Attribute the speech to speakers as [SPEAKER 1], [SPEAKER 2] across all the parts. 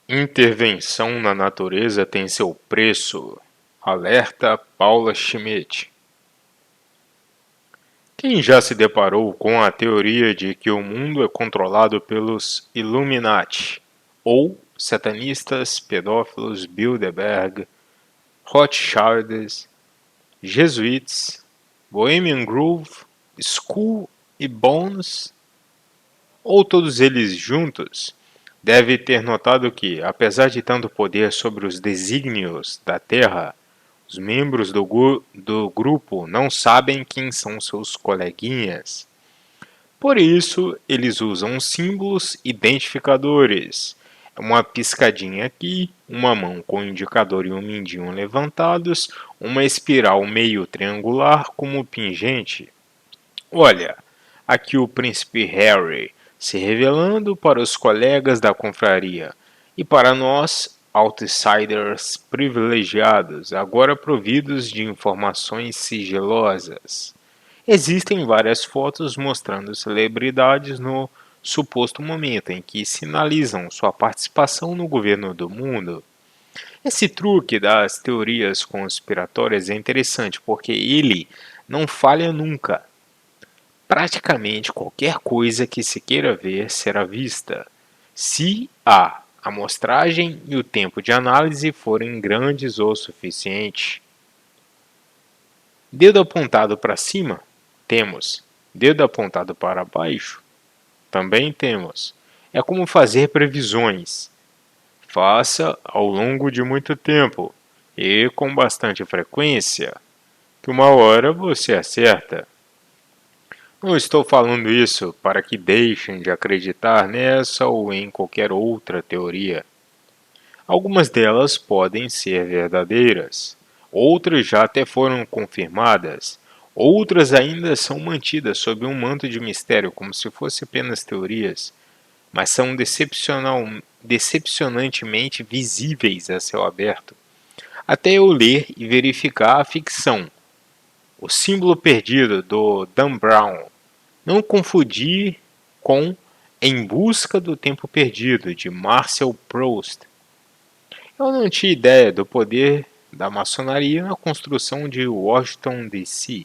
[SPEAKER 1] Intervenção na natureza tem seu preço. Alerta Paula Schmidt. Quem já se deparou com a teoria de que o mundo é controlado pelos Illuminati, ou satanistas, pedófilos, Bilderberg, Rothschilds, jesuítas, Bohemian Grove, Skull e Bones, ou todos eles juntos, deve ter notado que, apesar de tanto poder sobre os desígnios da Terra, os membros do grupo não sabem quem são seus coleguinhas. Por isso, eles usam símbolos identificadores. Uma piscadinha aqui, uma mão com o indicador e um mindinho levantados, uma espiral meio triangular como pingente. Olha, aqui o príncipe Harry se revelando para os colegas da confraria e para nós, outsiders privilegiados, agora providos de informações sigilosas. Existem várias fotos mostrando celebridades no suposto momento em que sinalizam sua participação no governo do mundo. Esse truque das teorias conspiratórias é interessante porque ele não falha nunca. Praticamente qualquer coisa que se queira ver será vista, se a amostragem e o tempo de análise forem grandes o suficiente. Dedo apontado para cima? Temos. Dedo apontado para baixo? Também temos. É como fazer previsões. Faça ao longo de muito tempo e com bastante frequência, que uma hora você acerta. Não estou falando isso para que deixem de acreditar nessa ou em qualquer outra teoria. Algumas delas podem ser verdadeiras, outras já até foram confirmadas, outras ainda são mantidas sob um manto de mistério como se fossem apenas teorias, mas são decepcionantemente visíveis a céu aberto. Até eu ler e verificar a ficção. O símbolo perdido do Dan Brown. Não confundir com Em Busca do Tempo Perdido, de Marcel Proust. Eu não tinha ideia do poder da maçonaria na construção de Washington, D.C.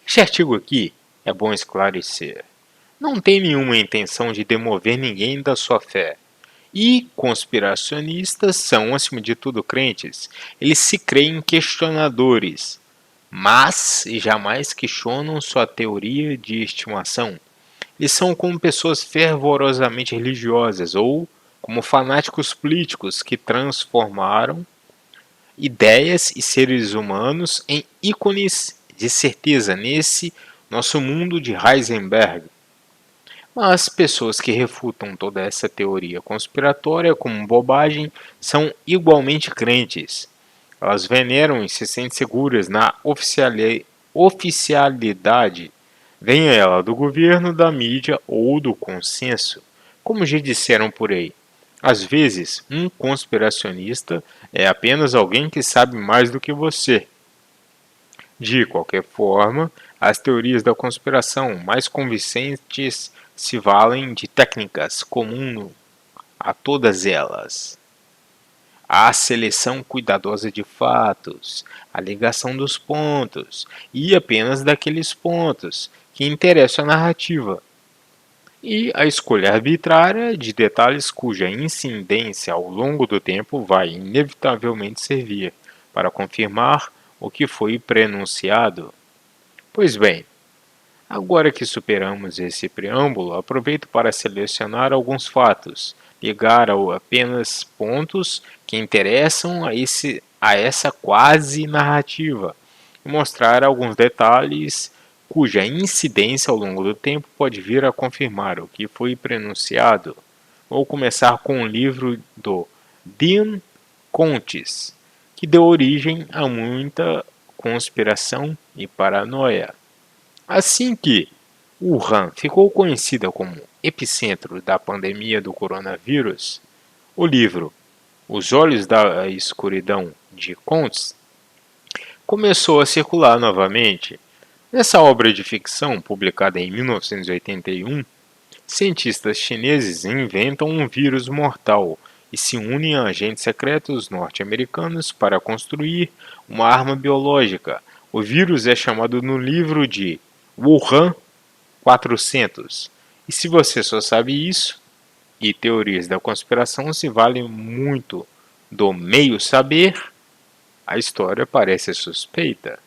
[SPEAKER 1] Este artigo aqui é bom esclarecer. Não tem nenhuma intenção de demover ninguém da sua fé. E conspiracionistas são, acima de tudo, crentes. Eles se creem questionadores, mas jamais questionam sua teoria de estimação. Eles são como pessoas fervorosamente religiosas ou como fanáticos políticos que transformaram ideias e seres humanos em ícones de certeza nesse nosso mundo de Heisenberg. Mas pessoas que refutam toda essa teoria conspiratória como bobagem são igualmente crentes. Elas veneram e se sentem seguras na oficialidade, venha ela do governo, da mídia ou do consenso. Como já disseram por aí, às vezes um conspiracionista é apenas alguém que sabe mais do que você. De qualquer forma, as teorias da conspiração mais convincentes se valem de técnicas comuns a todas elas. A seleção cuidadosa de fatos, a ligação dos pontos, e apenas daqueles pontos que interessam a narrativa, e a escolha arbitrária de detalhes cuja incidência ao longo do tempo vai inevitavelmente servir para confirmar o que foi prenunciado. Pois bem, agora que superamos esse preâmbulo, aproveito para selecionar alguns fatos, ligar apenas pontos que interessam a essa quase narrativa e mostrar alguns detalhes cuja incidência ao longo do tempo pode vir a confirmar o que foi prenunciado. Vou começar com um livro do Dean Koontz, que deu origem a muita conspiração e paranoia. Assim que Wuhan ficou conhecida como epicentro da pandemia do coronavírus, o livro Os Olhos da Escuridão de Koontz começou a circular novamente. Nessa obra de ficção, publicada em 1981, Cientistas chineses inventam um vírus mortal e se unem a agentes secretos norte-americanos para construir uma arma biológica. O vírus é chamado no livro de Wuhan 400. E se você só sabe isso, e teorias da conspiração se valem muito do meio saber, a história parece suspeita.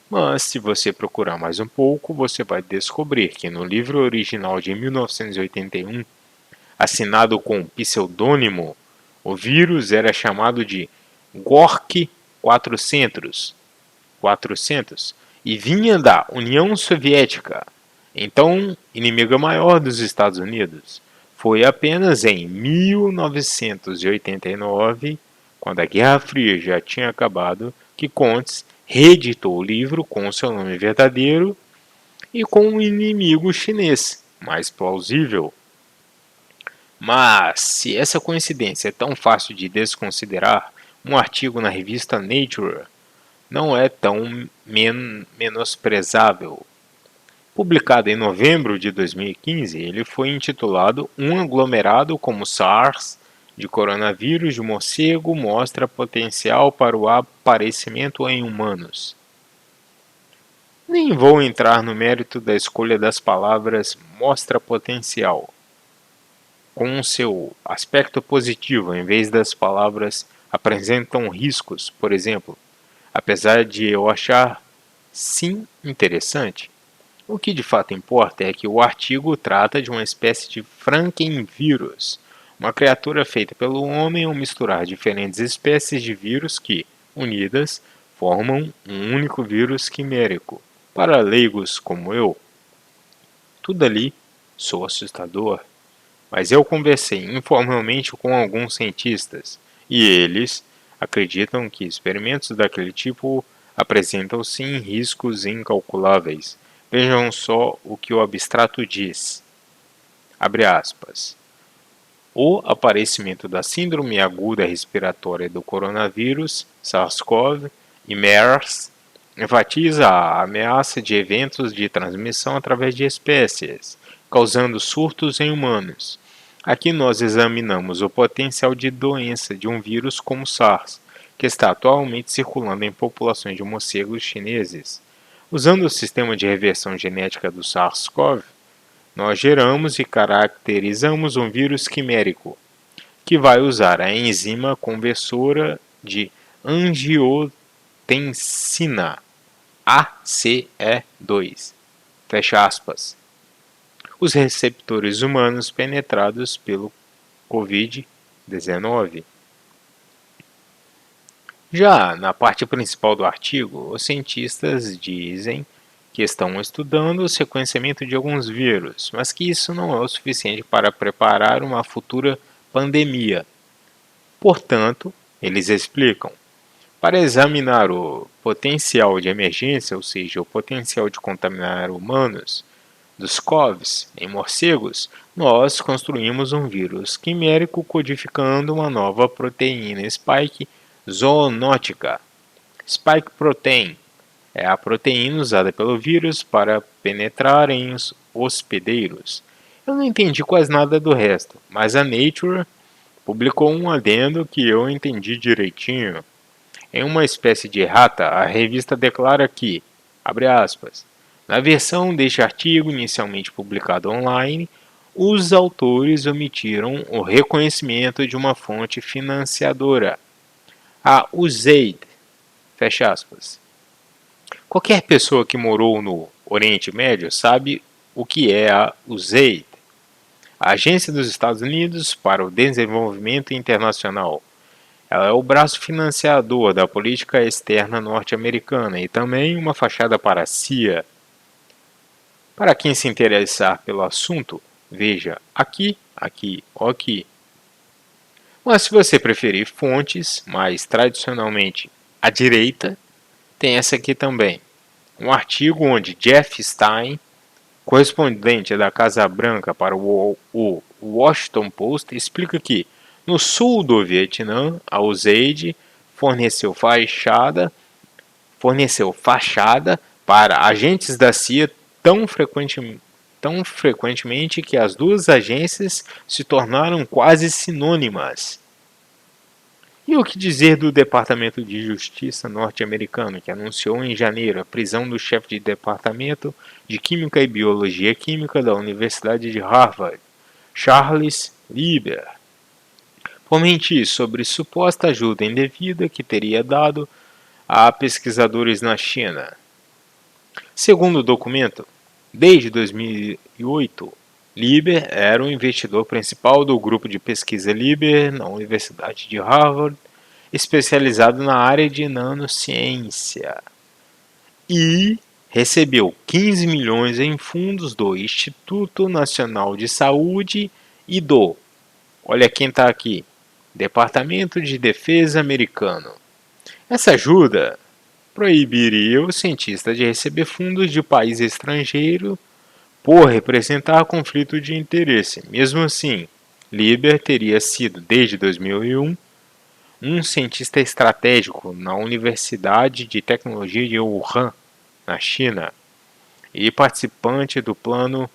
[SPEAKER 1] Mas, se você procurar mais um pouco, você vai descobrir que no livro original de 1981, assinado com pseudônimo, o vírus era chamado de Gork 400 e vinha da União Soviética, então inimiga maior dos Estados Unidos. Foi apenas em 1989, quando a Guerra Fria já tinha acabado, que Kuntz reeditou o livro com o seu nome verdadeiro e com um inimigo chinês mais plausível. Mas, se essa coincidência é tão fácil de desconsiderar, um artigo na revista Nature não é tão menosprezável. Publicado em novembro de 2015, ele foi intitulado Um aglomerado como SARS de coronavírus de morcego mostra potencial para o aparecimento em humanos. Nem vou entrar no mérito da escolha das palavras mostra potencial, com seu aspecto positivo em vez das palavras apresentam riscos, por exemplo, apesar de eu achar sim interessante. O que de fato importa é que o artigo trata de uma espécie de Frankenvírus, uma criatura feita pelo homem ao misturar diferentes espécies de vírus que, unidas, formam um único vírus quimérico. Para leigos como eu, tudo ali soa assustador, mas eu conversei informalmente com alguns cientistas e eles acreditam que experimentos daquele tipo apresentam sim riscos incalculáveis. Vejam só o que o abstrato diz. Abre aspas. O aparecimento da síndrome aguda respiratória do coronavírus, SARS-CoV e MERS enfatiza a ameaça de eventos de transmissão através de espécies, causando surtos em humanos. Aqui nós examinamos o potencial de doença de um vírus como SARS, que está atualmente circulando em populações de morcegos chineses. Usando o sistema de reversão genética do SARS-CoV, nós geramos e caracterizamos um vírus quimérico, que vai usar a enzima conversora de angiotensina, ACE2. Fecha aspas. Os receptores humanos penetrados pelo Covid-19. Já na parte principal do artigo, os cientistas dizem que estão estudando o sequenciamento de alguns vírus, mas que isso não é o suficiente para preparar uma futura pandemia. Portanto, eles explicam, para examinar o potencial de emergência, ou seja, o potencial de contaminar humanos, dos COVs em morcegos, nós construímos um vírus quimérico codificando uma nova proteína spike zoonótica. Spike protein é a proteína usada pelo vírus para penetrar em hospedeiros. Eu não entendi quase nada do resto, mas a Nature publicou um adendo que eu entendi direitinho. Em uma espécie de errata, a revista declara que, abre aspas, na versão deste artigo inicialmente publicado online, os autores omitiram o reconhecimento de uma fonte financiadora, a USAID, fecha aspas. Qualquer pessoa que morou no Oriente Médio sabe o que é a USAID, a Agência dos Estados Unidos para o Desenvolvimento Internacional. Ela é o braço financiador da política externa norte-americana e também uma fachada para a CIA. Para quem se interessar pelo assunto, veja aqui, aqui ou aqui. Mas se você preferir fontes mais tradicionalmente à direita, tem essa aqui também. Um artigo onde Jeff Stein, correspondente da Casa Branca para o Washington Post, explica que no sul do Vietnã, a USAID forneceu fachada para agentes da CIA tão tão frequentemente que as duas agências se tornaram quase sinônimas. E o que dizer do Departamento de Justiça norte-americano, que anunciou em janeiro a prisão do chefe de Departamento de Química e Biologia Química da Universidade de Harvard, Charles Lieber, por mentir sobre suposta ajuda indevida que teria dado a pesquisadores na China. Segundo o documento, desde 2008, Lieber era o investidor principal do grupo de pesquisa Lieber na Universidade de Harvard, especializado na área de nanociência, e recebeu 15 milhões em fundos do Instituto Nacional de Saúde e do, olha quem está aqui, Departamento de Defesa americano. Essa ajuda proibiria o cientista de receber fundos de país estrangeiro por representar conflito de interesse. Mesmo assim, Lieber teria sido, desde 2001, um cientista estratégico na Universidade de Tecnologia de Wuhan, na China, e participante do Plano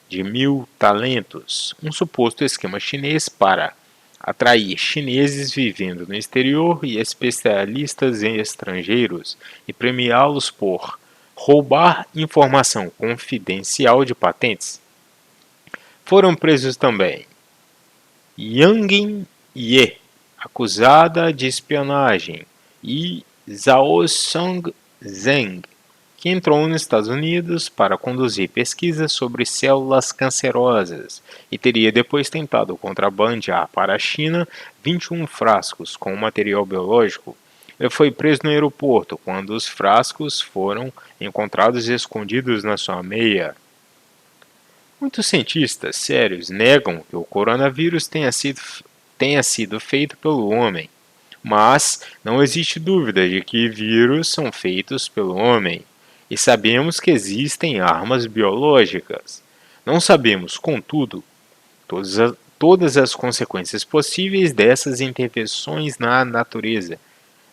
[SPEAKER 1] de 1000 Talentos, um suposto esquema chinês para atrair chineses vivendo no exterior e especialistas em estrangeiros e premiá-los por roubar informação confidencial de patentes. Foram presos também Yang Ye, acusada de espionagem, e Zhao Song Zheng, que entrou nos Estados Unidos para conduzir pesquisas sobre células cancerosas e teria depois tentado contrabandear para a China 21 frascos com material biológico. Ele foi preso no aeroporto quando os frascos foram encontrados escondidos na sua meia. Muitos cientistas sérios negam que o coronavírus tenha sido feito pelo homem, mas não existe dúvida de que vírus são feitos pelo homem. E sabemos que existem armas biológicas. Não sabemos, contudo, todas as consequências possíveis dessas intervenções na natureza.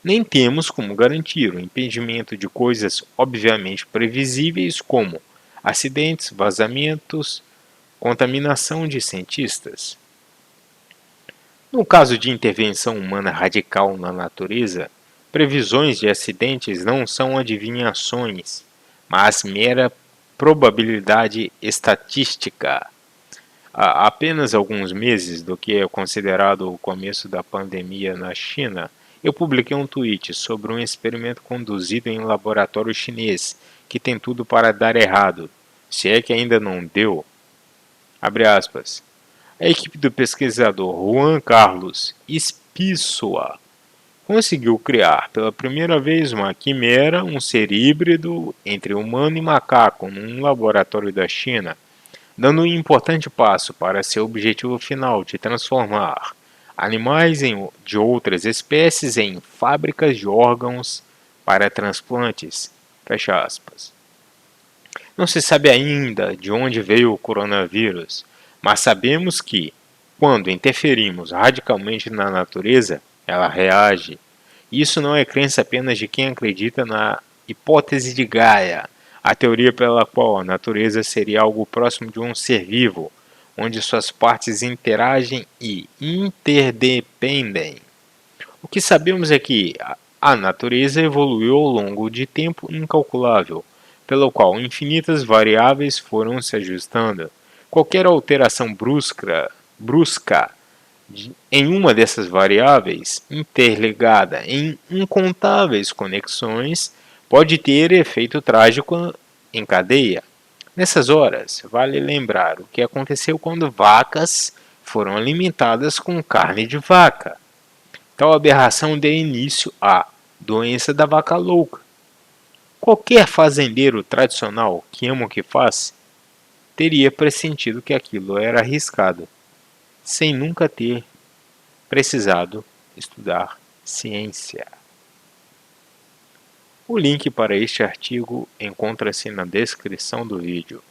[SPEAKER 1] Nem temos como garantir o impedimento de coisas obviamente previsíveis como acidentes, vazamentos, contaminação de cientistas. No caso de intervenção humana radical na natureza, previsões de acidentes não são adivinhações, mas mera probabilidade estatística. Há apenas alguns meses do que é considerado o começo da pandemia na China, eu publiquei um tweet sobre um experimento conduzido em um laboratório chinês que tem tudo para dar errado, se é que ainda não deu. Abre aspas. A equipe do pesquisador Juan Carlos Espíssoa conseguiu criar pela primeira vez uma quimera, um ser híbrido entre humano e macaco, num laboratório da China, dando um importante passo para seu objetivo final de transformar animais de outras espécies em fábricas de órgãos para transplantes. Fecha aspas. Não se sabe ainda de onde veio o coronavírus, mas sabemos que, quando interferimos radicalmente na natureza, ela reage. Isso não é crença apenas de quem acredita na hipótese de Gaia, a teoria pela qual a natureza seria algo próximo de um ser vivo, onde suas partes interagem e interdependem. O que sabemos é que a natureza evoluiu ao longo de tempo incalculável, pelo qual infinitas variáveis foram se ajustando. Qualquer alteração brusca em uma dessas variáveis, interligada em incontáveis conexões, pode ter efeito trágico em cadeia. Nessas horas, vale lembrar o que aconteceu quando vacas foram alimentadas com carne de vaca. Tal aberração deu início à doença da vaca louca. Qualquer fazendeiro tradicional que ama o que faz teria pressentido que aquilo era arriscado, sem nunca ter precisado estudar ciência. O link para este artigo encontra-se na descrição do vídeo.